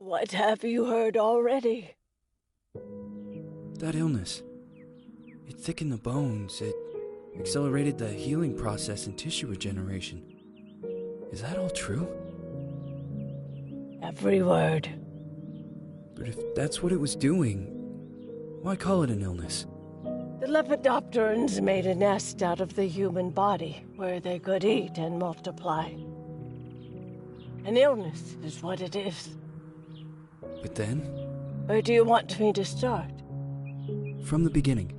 What have you heard already? That illness. It thickened the bones. It accelerated the healing process and tissue regeneration. Is that all true? Every word. But if that's what it was doing, why call it an illness? The Lepidopterans made a nest out of the human body where they could eat and multiply. An illness is what it is. But then? Where do you want me to start? From the beginning.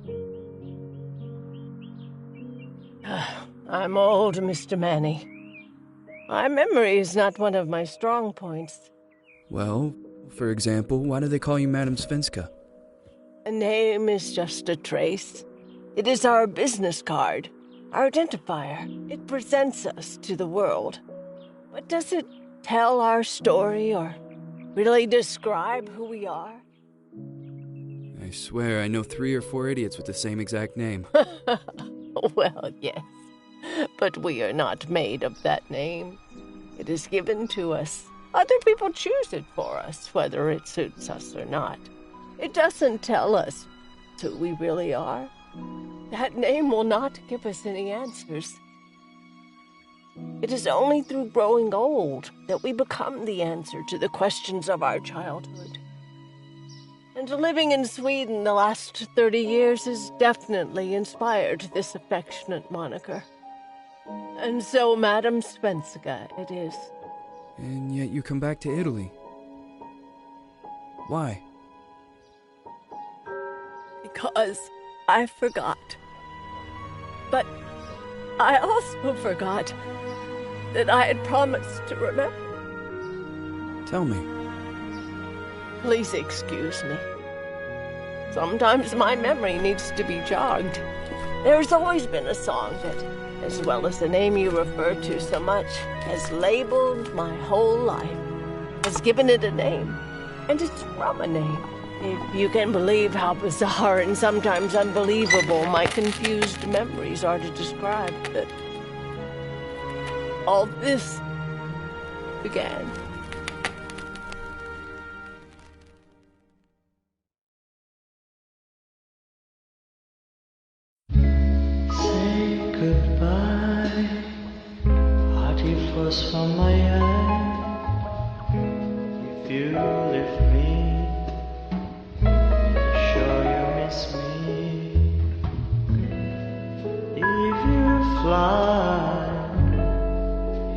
I'm old, Mr. Manny. My memory is not one of my strong points. Well, for example, why do they call you Madam Svenska? A name is just a trace. It is our business card, our identifier. It presents us to the world. But does it tell our story or really describe who we are? I swear I know 3 or 4 idiots with the same exact name. Well, yes. But we are not made of that name. It is given to us. Other people choose it for us, whether it suits us or not. It doesn't tell us who we really are. That name will not give us any answers. It is only through growing old that we become the answer to the questions of our childhood. And living in Sweden the last 30 years has definitely inspired this affectionate moniker. And so, Madam Svenska, it is. And yet you come back to Italy. Why? Because I forgot. But I also forgot that I had promised to remember. Tell me. Please excuse me. Sometimes my memory needs to be jogged. There's always been a song that, as well as the name you refer to so much, has labeled my whole life, has given it a name, and it's from a name. If you can believe how bizarre and sometimes unbelievable my confused memories are to describe that all this began. Say goodbye, hearty frost from my eye. If you leave me, sure you miss me. If you fly,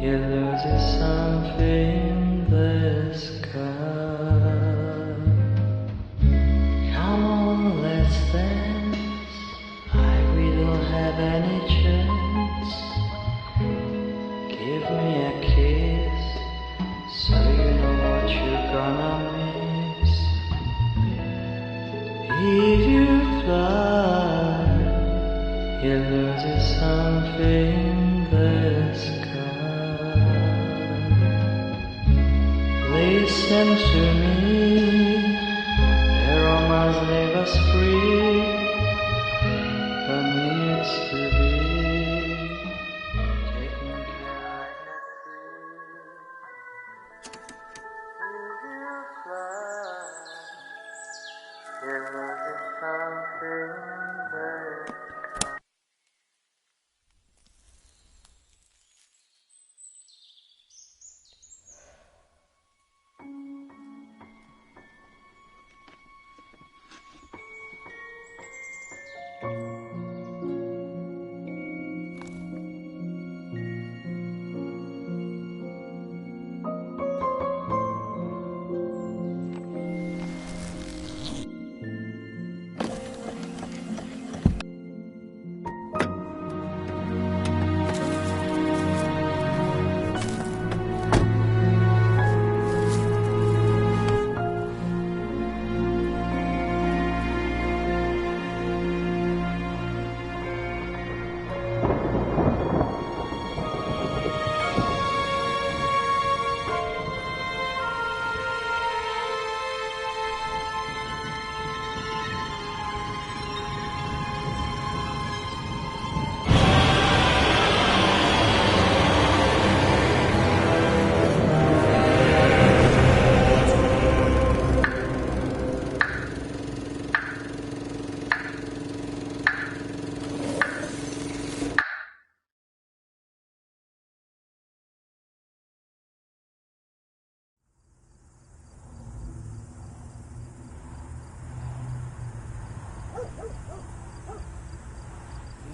you lose something in the sky. Come on, let's dance. We don't have any chance. Give me a kiss, so you know what you're gonna miss. If you fly, you lose something in the sky. Listen to me, the romance leave us free. But needs to be taken care of. If you fly, there is something there.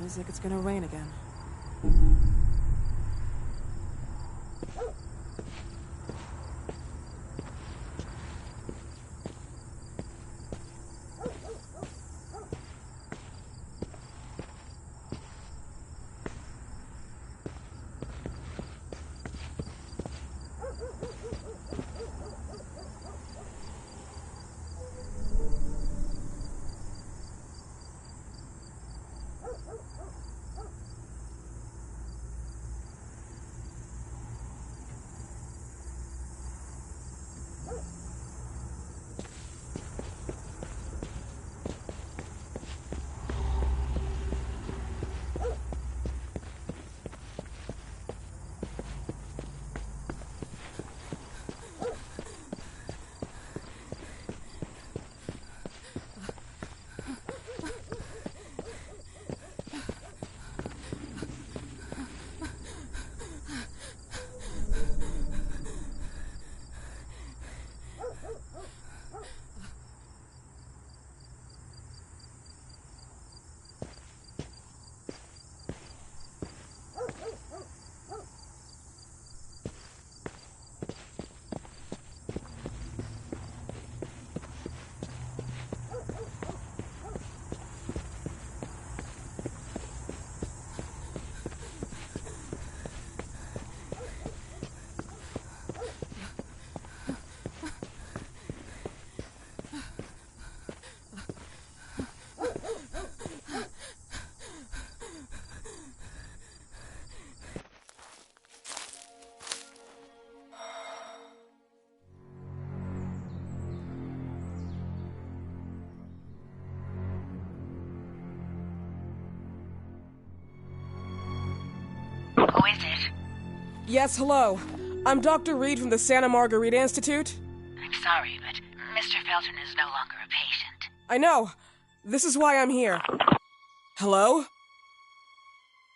Feels like it's gonna rain again. Who is it? Yes, hello. I'm Dr. Reed from the Santa Margarita Institute. I'm sorry, but Mr. Felton is no longer a patient. I know. This is why I'm here. Hello?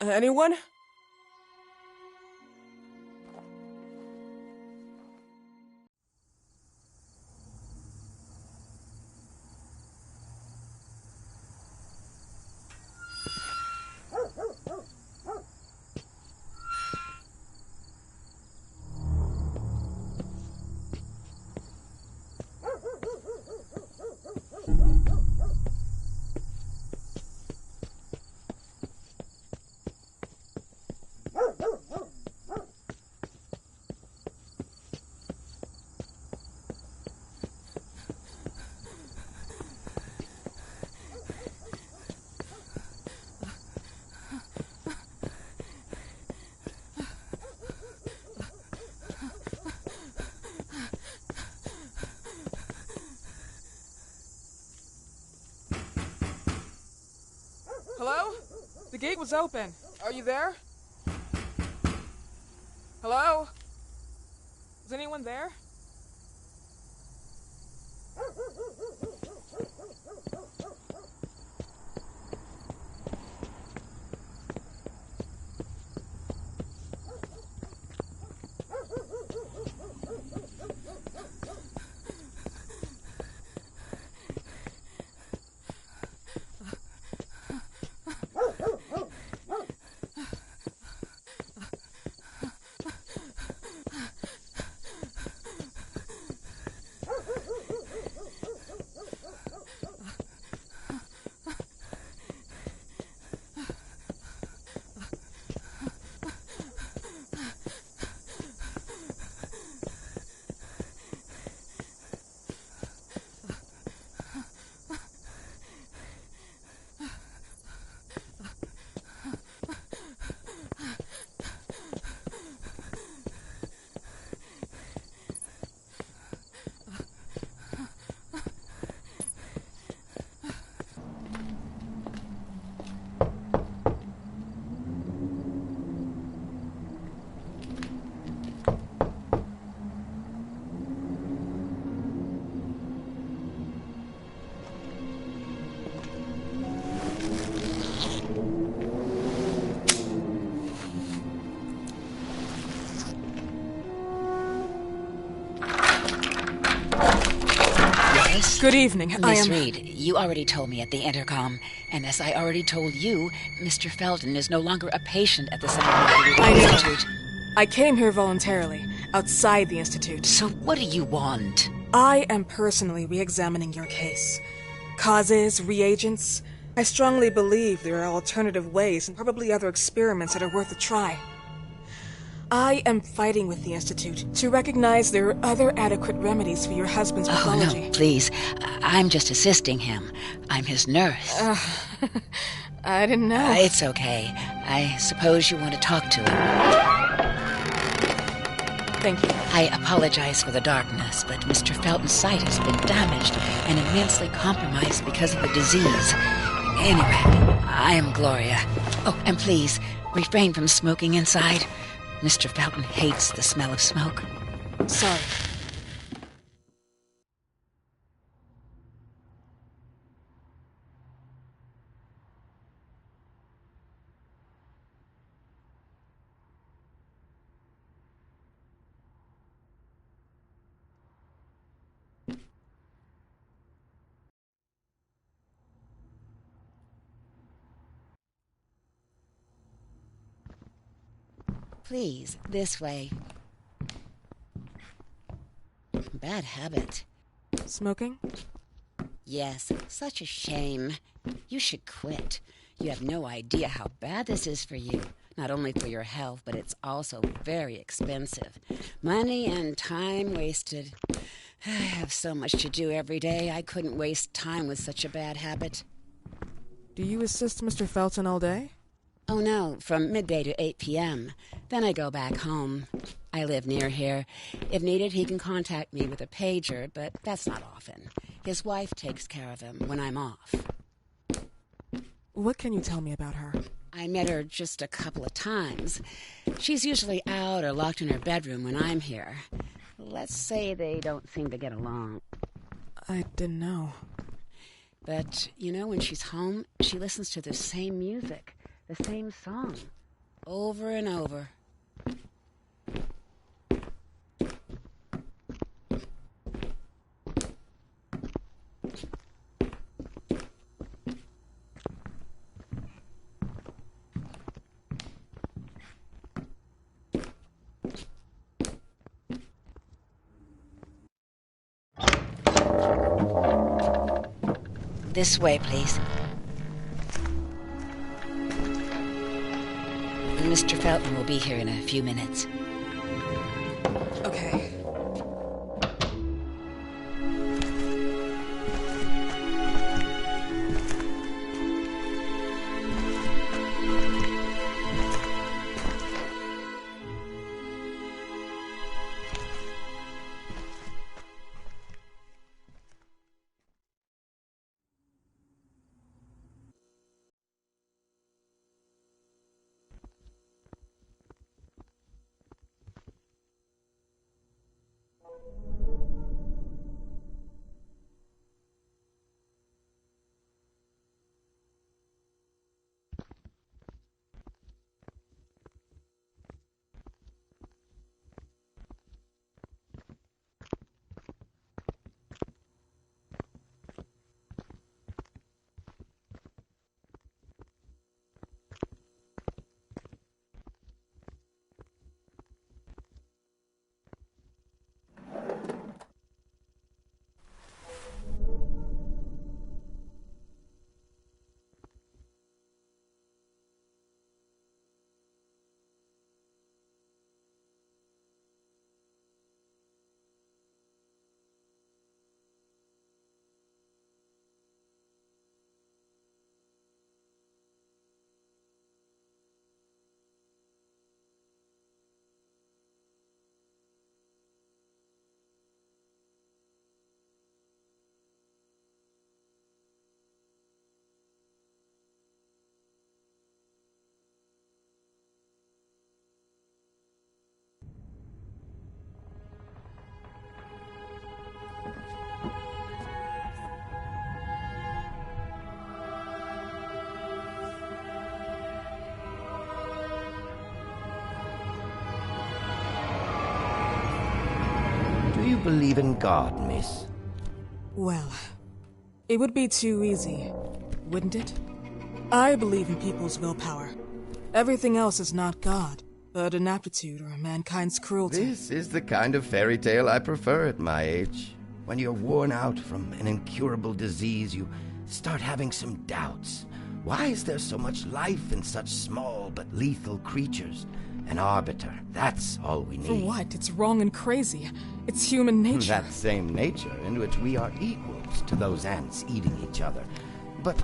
Anyone? Hello? The gate was open. Are you there? Hello? Is anyone there? Yes? Good evening. Miss Reed, you already told me at the intercom, and as I already told you, Mr. Felton is no longer a patient at the Remothered I know. Institute. I came here voluntarily, outside the Institute. So what do you want? I am personally re-examining your case. Causes, reagents. I strongly believe there are alternative ways and probably other experiments that are worth a try. I am fighting with the Institute to recognize there are other adequate remedies for your husband's pathology. Oh, no, please. I'm just assisting him. I'm his nurse. I didn't know. It's okay. I suppose you want to talk to him. Thank you. I apologize for the darkness, but Mr. Felton's sight has been damaged and immensely compromised because of the disease. Anyway, I am Gloria. Oh, and please, refrain from smoking inside. Mr. Felton hates the smell of smoke. Sorry. Please, this way. Bad habit. Smoking? Yes, such a shame. You should quit. You have no idea how bad this is for you. Not only for your health, but it's also very expensive. Money and time wasted. I have so much to do every day. I couldn't waste time with such a bad habit. Do you assist Mr. Felton all day? Oh, no, from midday to 8 p.m. Then I go back home. I live near here. If needed, he can contact me with a pager, but that's not often. His wife takes care of him when I'm off. What can you tell me about her? I met her just a couple of times. She's usually out or locked in her bedroom when I'm here. Let's say they don't seem to get along. I didn't know. But, you know, when she's home, she listens to the same music. The same song, over and over. This way, please. Mr. Felton will be here in a few minutes. Okay. Do you believe in God, miss? Well, it would be too easy, wouldn't it? I believe in people's willpower. Everything else is not God, but an aptitude or mankind's cruelty. This is the kind of fairy tale I prefer at my age. When you're worn out from an incurable disease, you start having some doubts. Why is there so much life in such small but lethal creatures? An arbiter, that's all we need. For what? It's wrong and crazy. It's human nature. That same nature in which we are equals to those ants eating each other. But,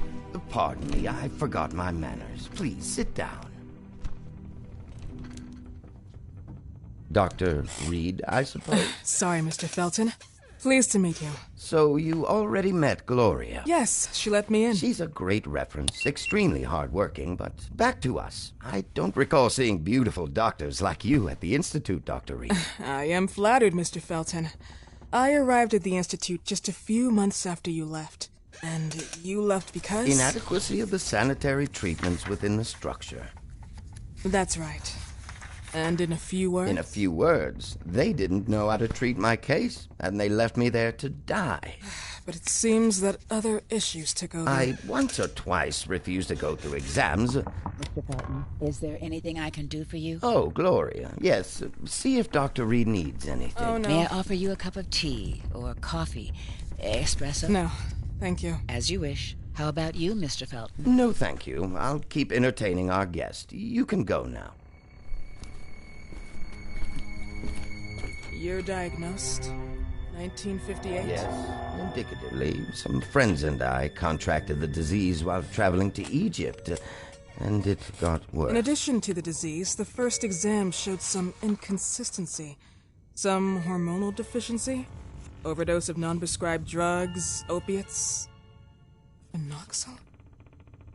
pardon me, I forgot my manners. Please, sit down. Dr. Reed, I suppose? Sorry, Mr. Felton. Pleased to meet you. So you already met Gloria? Yes, she let me in. She's a great reference, extremely hardworking, but back to us. I don't recall seeing beautiful doctors like you at the Institute, Dr. Reed. I am flattered, Mr. Felton. I arrived at the Institute just a few months after you left. And you left because? Inadequacy of the sanitary treatments within the structure. That's right. And in a few words? In a few words, they didn't know how to treat my case, and they left me there to die. But it seems that other issues took over. I once or twice refused to go through exams. Mr. Felton, is there anything I can do for you? Oh, Gloria, yes. See if Dr. Reed needs anything. Oh, no. May I offer you a cup of tea or coffee? Espresso? No, thank you. As you wish. How about you, Mr. Felton? No, thank you. I'll keep entertaining our guest. You can go now. You're diagnosed? 1958? Yes, indicatively. Some friends and I contracted the disease while traveling to Egypt, and it got worse. In addition to the disease, the first exam showed some inconsistency. Some hormonal deficiency? Overdose of non-prescribed drugs, opiates? Phenoxyl?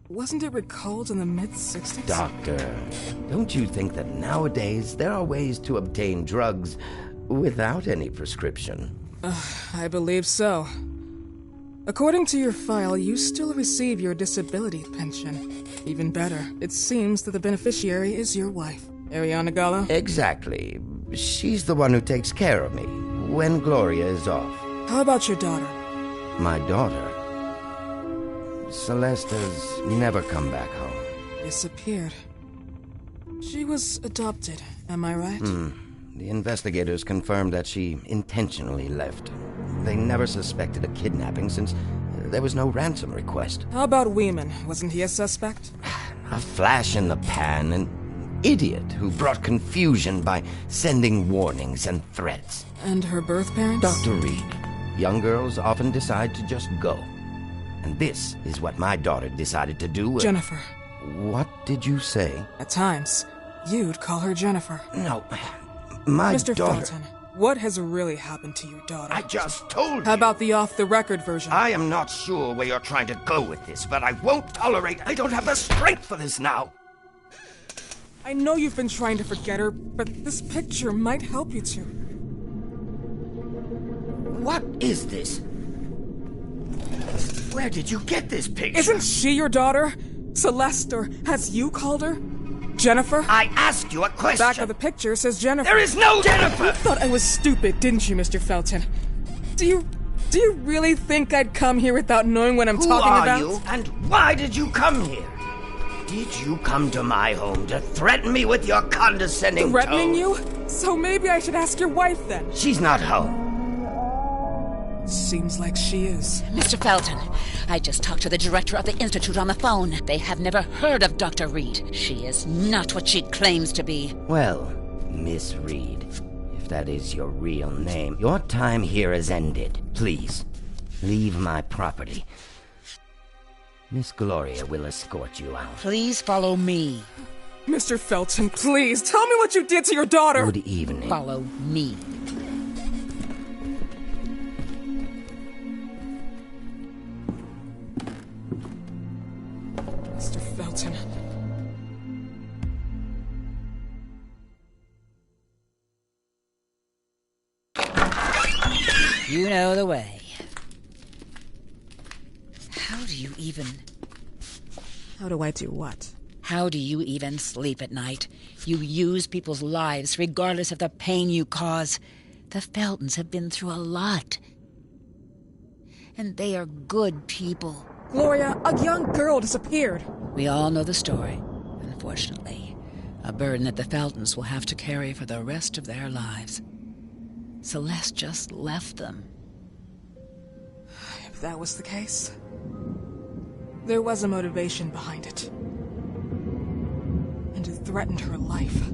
Wasn't it recalled in the mid-60s? Doctor, don't you think that nowadays there are ways to obtain drugs without any prescription? I believe so. According to your file, you still receive your disability pension. Even better, it seems that the beneficiary is your wife, Ariana Gallo. Exactly. She's the one who takes care of me when Gloria is off. How about your daughter? My daughter? Celeste has never come back home. Disappeared. She was adopted, am I right? The investigators confirmed that she intentionally left. They never suspected a kidnapping since there was no ransom request. How about Weeman? Wasn't he a suspect? A flash in the pan, an idiot who brought confusion by sending warnings and threats. And her birth parents? Dr. Reed, young girls often decide to just go. And this is what my daughter decided to do. Jennifer. What did you say? At times, you'd call her Jennifer. No, my Mr. daughter... Felton, what has really happened to your daughter? I just told you. How about the off-the-record version? I am not sure where you're trying to go with this, but I won't tolerate... I don't have the strength for this now. I know you've been trying to forget her, but this picture might help you to. What is this? Where did you get this picture? Isn't she your daughter? Celeste, or has you called her? Jennifer? I asked you a question. Back of the picture says Jennifer. There is no Jennifer! You thought I was stupid, didn't you, Mr. Felton? Do you really think I'd come here without knowing what I'm talking about? Who are you, and why did you come here? Did you come to my home to threaten me with your condescending Threatening tone? you? So maybe I should ask your wife then. She's not home. Seems like she is. Mr. Felton, I just talked to the director of the Institute on the phone. They have never heard of Dr. Reed. She is not what she claims to be. Well, Miss Reed, if that is your real name, your time here has ended. Please, leave my property. Miss Gloria will escort you out. Please follow me. Mr. Felton, please, tell me what you did to your daughter! Good evening. Follow me. Mr. Felton. You know the way. How do you even... How do I do what? How do you even sleep at night? You use people's lives regardless of the pain you cause. The Feltons have been through a lot. And they are good people. Gloria, a young girl disappeared. We all know the story, unfortunately. A burden that the Feltons will have to carry for the rest of their lives. Celeste just left them. If that was the case, there was a motivation behind it. And it threatened her life.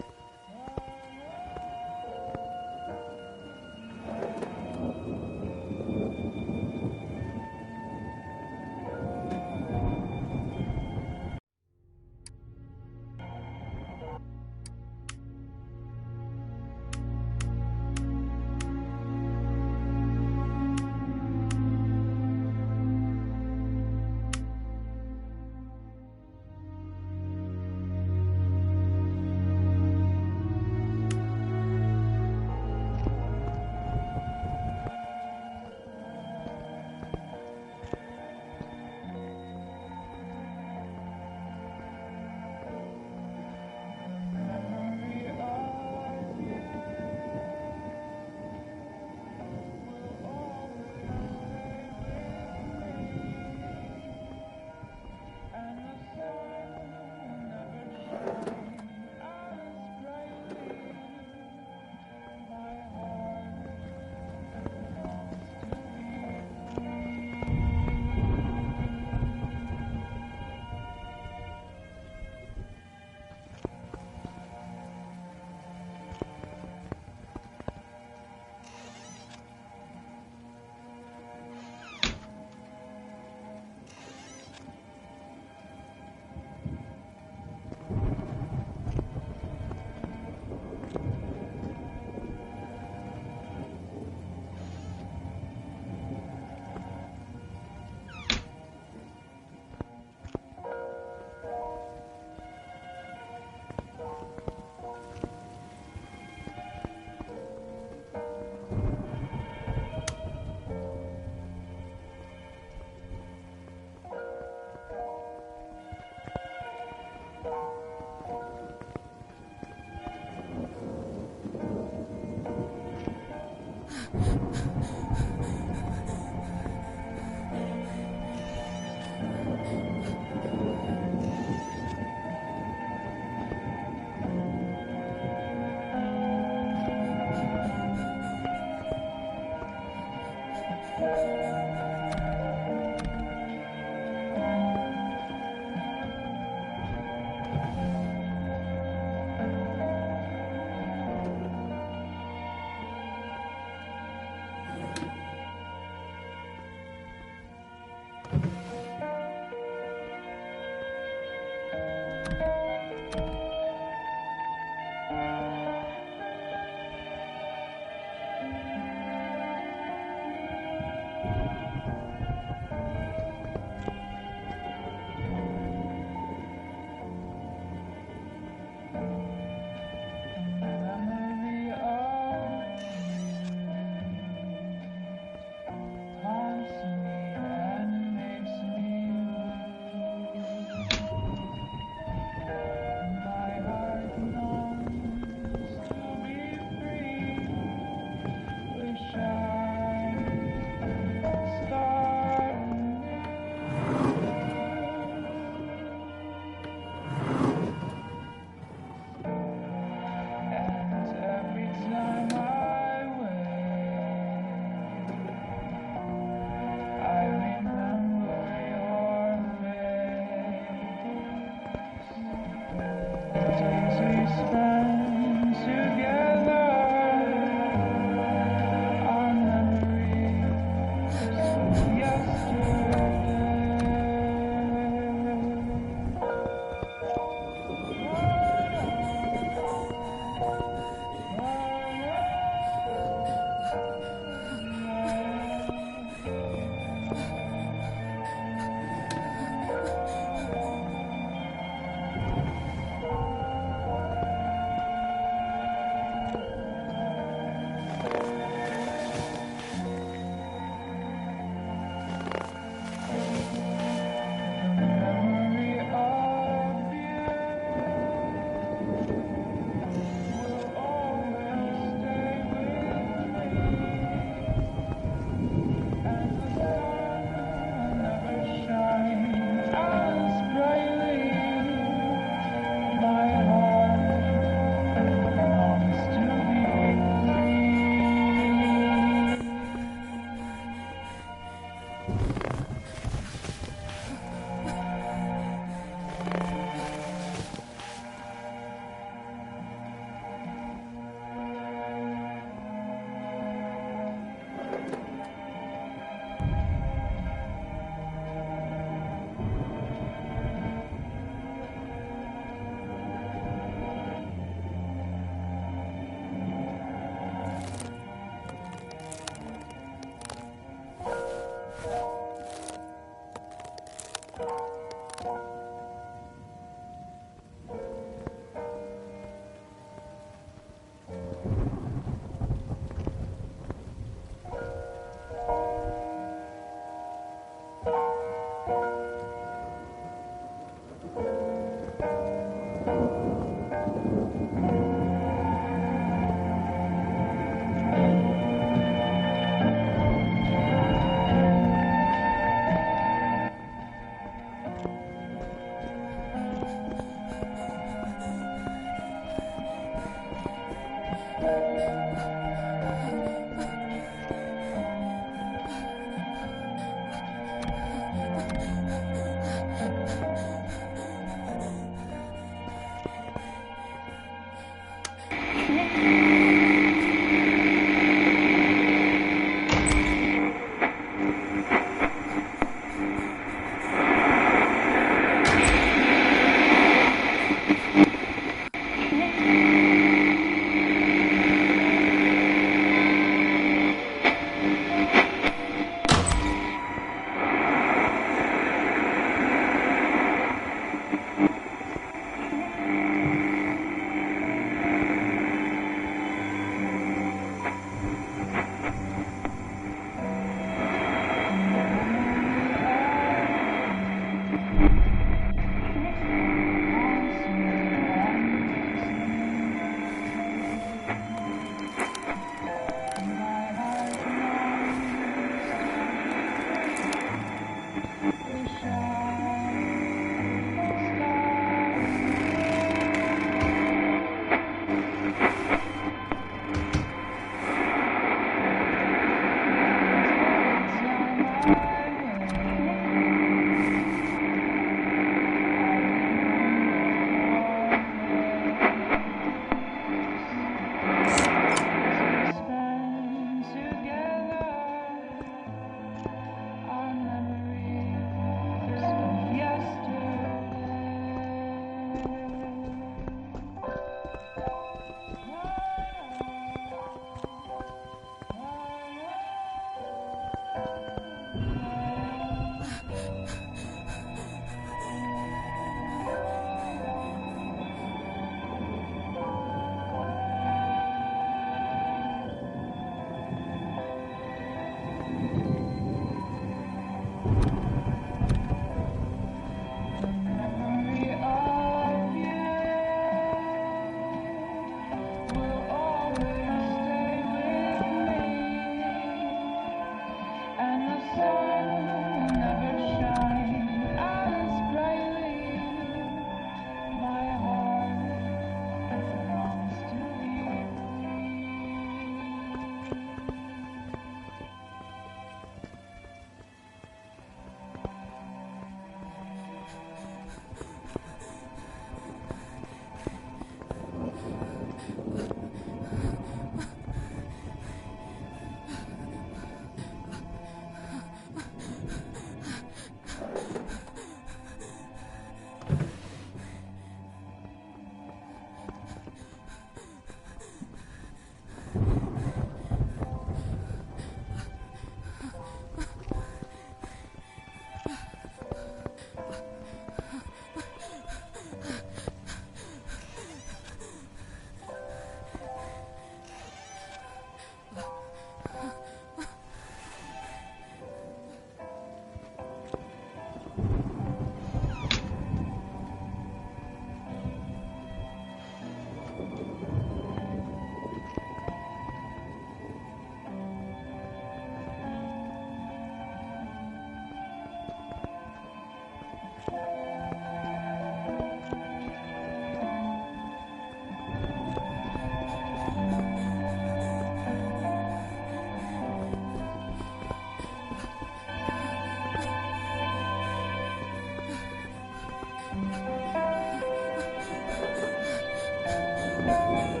you.